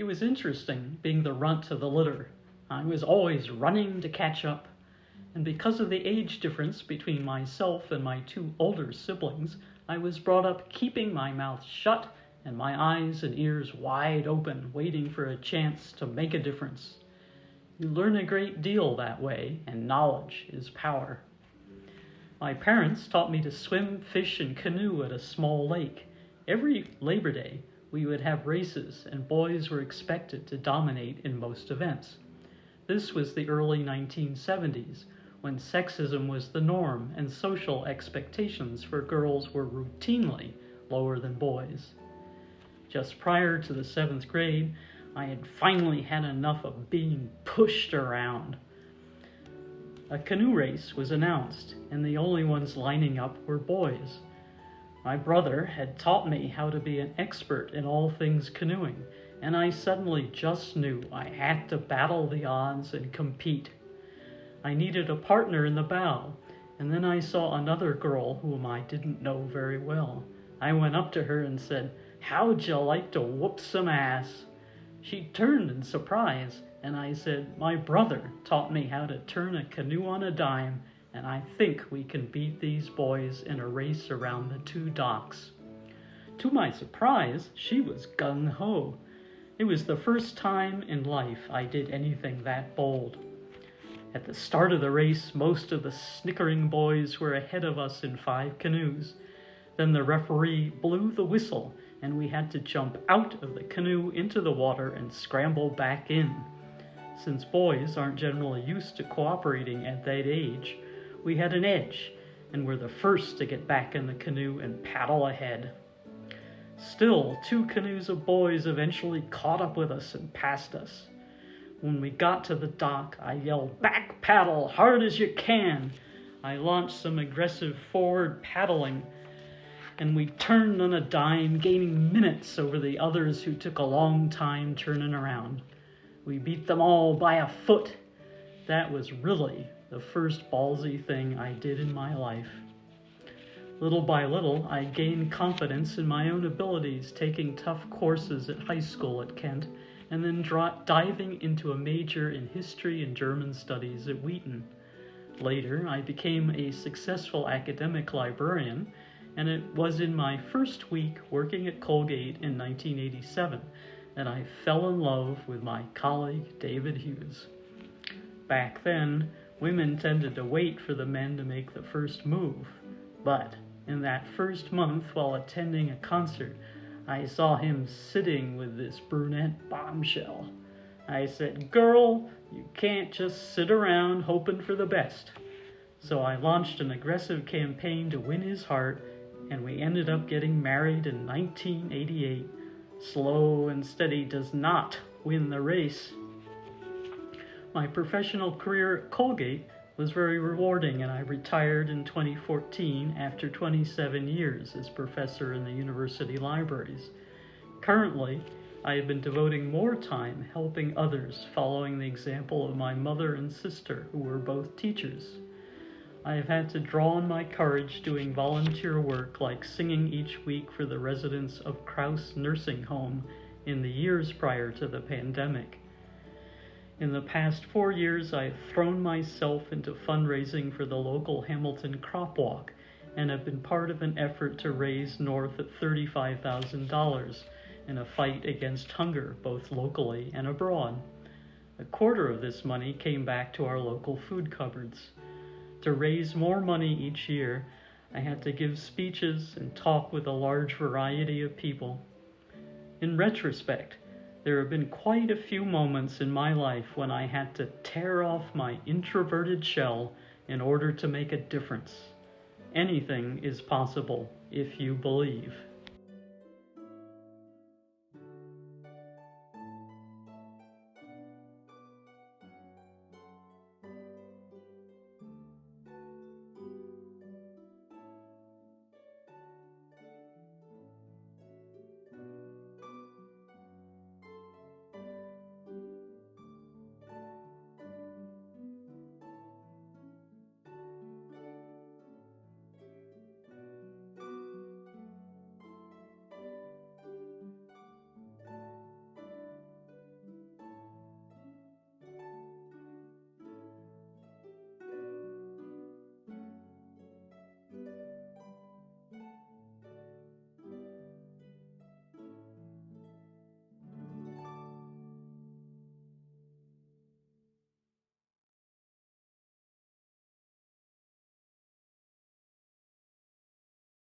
It was interesting being the runt of the litter. I was always running to catch up, and because of the age difference between myself and my two older siblings, I was brought up keeping my mouth shut and my eyes and ears wide open, waiting for a chance to make a difference. You learn a great deal that way, and knowledge is power. My parents taught me to swim, fish, and canoe at a small lake. Every Labor Day, we would have races, and boys were expected to dominate in most events. This was the early 1970s, when sexism was the norm and social expectations for girls were routinely lower than boys. Just prior to the 7th grade, I had finally had enough of being pushed around. A canoe race was announced, and the only ones lining up were boys. My brother had taught me how to be an expert in all things canoeing, and I suddenly just knew I had to battle the odds and compete. I needed a partner in the bow, and then I saw another girl whom I didn't know very well. I went up to her and said, "How'd you like to whoop some ass?" She turned in surprise, and I said, "My brother taught me how to turn a canoe on a dime, and I think we can beat these boys in a race around the 2 docks." To my surprise, she was gung-ho. It was the first time in life I did anything that bold. At the start of the race, most of the snickering boys were ahead of us in 5 canoes. Then the referee blew the whistle, and we had to jump out of the canoe into the water and scramble back in. Since boys aren't generally used to cooperating at that age, we had an edge, and were the first to get back in the canoe and paddle ahead. Still, 2 canoes of boys eventually caught up with us and passed us. When we got to the dock, I yelled, "Back paddle, hard as you can!" I launched some aggressive forward paddling, and we turned on a dime, gaining minutes over the others who took a long time turning around. We beat them all by a foot. That was really the first ballsy thing I did in my life. Little by little, I gained confidence in my own abilities, taking tough courses at high school at Kent, and then diving into a major in history and German studies at Wheaton. Later, I became a successful academic librarian, and it was in my first week working at Colgate in 1987 that I fell in love with my colleague David Hughes. Back then, women tended to wait for the men to make the first move, but in that first month while attending a concert, I saw him sitting with this brunette bombshell. I said, "Girl, you can't just sit around hoping for the best." So I launched an aggressive campaign to win his heart, and we ended up getting married in 1988. Slow and steady does not win the race. My professional career at Colgate was very rewarding, and I retired in 2014 after 27 years as professor in the university libraries. Currently, I have been devoting more time helping others, following the example of my mother and sister, who were both teachers. I have had to draw on my courage doing volunteer work like singing each week for the residents of Krause Nursing Home in the years prior to the pandemic. In the past 4 years, I have thrown myself into fundraising for the local Hamilton Crop Walk and have been part of an effort to raise north of $35,000 in a fight against hunger, both locally and abroad. A quarter of this money came back to our local food cupboards. To raise more money each year, I had to give speeches and talk with a large variety of people. In retrospect, there have been quite a few moments in my life when I had to tear off my introverted shell in order to make a difference. Anything is possible if you believe.